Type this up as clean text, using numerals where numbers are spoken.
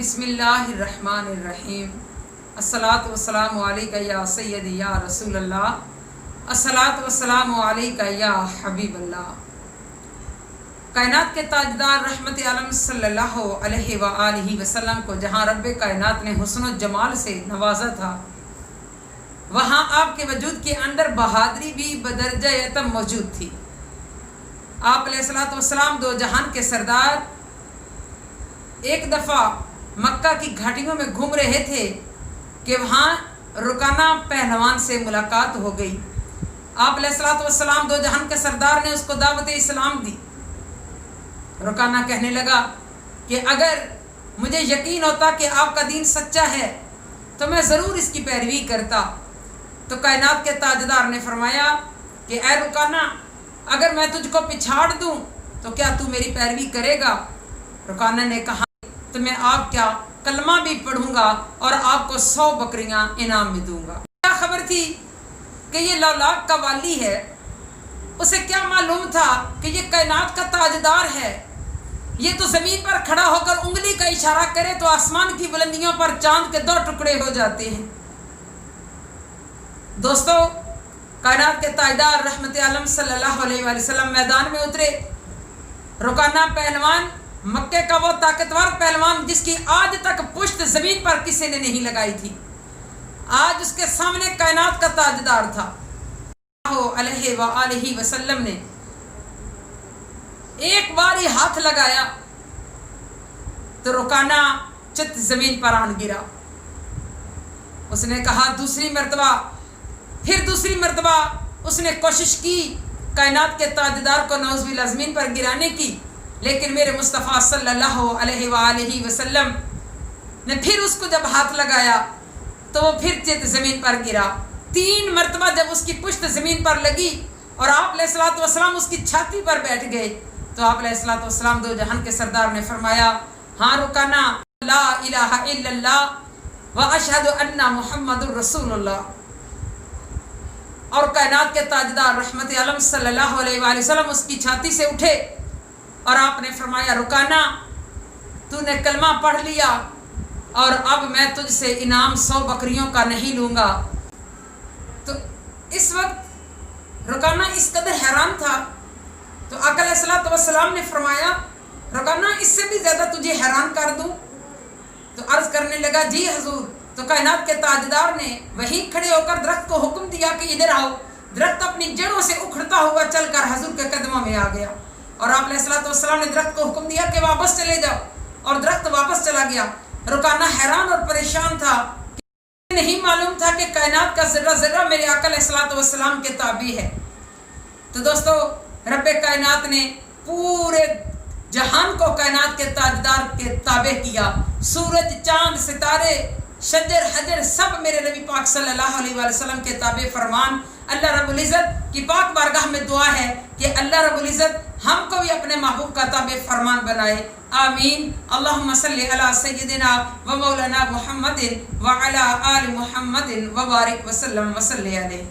बिस्मिल्लाहिर्रहमानिर्रहीम। अस्सलातु वस्सलामु अलैका या सय्यदी या रसूल अल्लाह। अस्सलातु वस्सलामु अलैका या हबीब अल्लाह। कायनात के ताजदार रहमत आलम सल्लल्लाहु अलैहि व आलिहि वसल्लम को जहाँ रब्बे कायनात ने हुस्न जमाल से नवाजा था, वहाँ आपके वजूद के अंदर बहादुरी भी बदरजा यतम मौजूद थी। आप अलैहिस्सलातु वस्सलाम दो जहान के सरदार एक दफ़ा मक्का की घाटियों में घूम रहे थे कि वहाँ रुकाना पहलवान से मुलाकात हो गई। आप अलैहिस्सलातु वस्सलाम दो जहान के सरदार ने उसको दावत इस्लाम दी। रुकाना कहने लगा कि अगर मुझे यकीन होता कि आपका दीन सच्चा है तो मैं ज़रूर इसकी पैरवी करता। तो कायनात के ताजदार ने फरमाया कि ऐ रुकाना, अगर मैं तुझको पिछाड़ दूं तो क्या तू मेरी पैरवी करेगा? रुकाना ने कहा तो मैं आप क्या कलमा भी पढ़ूंगा और आपको 100 बकरियां इनाम में दूंगा। क्या खबर थी कि ये लौलाक का वाली है? उसे क्या मालूम था कि ये कायनात का ताजदार है? ये तो ज़मीन पर खड़ा होकर उंगली का इशारा करे तो आसमान की बुलंदियों पर चांद के 2 टुकड़े हो जाते हैं। दोस्तों, कायनात के ताजदार रहमत आलम सल्लल्लाहु अलैहि वसल्लम मैदान में उतरे। रुकाना पहलवान, मक्के का वो ताकतवर पहलवान जिसकी आज तक पुश्त जमीन पर किसी ने नहीं लगाई थी, आज उसके सामने कायनात का ताजदार था। अलैहि व आलिहि वसल्लम ने एक बार ही हाथ लगाया तो रुकाना चित जमीन पर आन गिरा। उसने कहा दूसरी मर्तबा, फिर दूसरी मर्तबा उसने कोशिश की कायनात के ताजदार को नौज़बिल्लाह ज़मीन पर गिराने की, लेकिन मेरे मुस्तफ़ा सल्लल्लाहु अलैहि व आलिहि वसल्लम ने फिर उसको जब हाथ लगाया तो वो फिर चित ज़मीन पर गिरा। 3 मरतबा जब उसकी पुश्त ज़मीन पर लगी और आप अलैहिस्सलातु वस्सलाम उसकी छाती पर बैठ गए तो आप अलैहिस्सलातु वस्सलाम दो जहान के सरदार ने फरमाया, हाँ रुकाना, ला इलाहा इल्लल्लाह व अशहदु अन्ना मुहम्मदुर रसूलुल्लाह। और कायनात के ताजदार रहमत आलम सल्लल्लाहु अलैहि वसल्लम उसकी छाती से उठे और आपने फरमाया, रुकाना, तूने कलमा पढ़ लिया और अब मैं तुझसे इनाम 100 बकरियों का नहीं लूँगा। तो इस वक्त रुकाना इस कदर हैरान था तो आका अलैहिस्सलातु वस्सलाम ने फरमाया, रुकाना, इससे भी ज़्यादा तुझे हैरान कर दूँ? तो अर्ज़ करने लगा, जी हजूर। तो कायनात के ताजदार ने वहीं खड़े होकर दरख्त को हुक्म दिया कि इधर आओ। दरख्त अपनी जड़ों से उखड़ता हुआ चलकर हजूर के कदमों में आ गया और आप अलैहिस्सलातु वस्सलाम ने दरख्त को हुक्म दिया कि वापस चले जाओ, और दरख्त वापस चला गया। रुकाना हैरान और परेशान था कि नहीं मालूम था कि कायनात का ज़र्रा ज़र्रा मेरे आका अलैहिस्सलातु वस्सलाम के ताबी है। तो दोस्तों, रब्बे कायनात ने पूरे जहान को कायनात के ताजदार के ताबे किया। सूरज, चांद, सितारे, शजर, हजर सब मेरे नबी पाक सल्लल्लाहु अलैहि वसल्लम के ताबे फरमान। अल्लाह रब्बुल इज़्ज़त की पाक बारगाह में दुआ है कि अल्लाह रब्बुल इज़्ज़त हमको भी अपने महबूब का ताबे फरमान बनाए। आमीन। अल्लाहुम्मा सल्लि अला सय्यिदिना व मौलाना मुहम्मदिन व अला आलि मुहम्मदिन व बारिक व सल्लम व सल्लि अलैहि।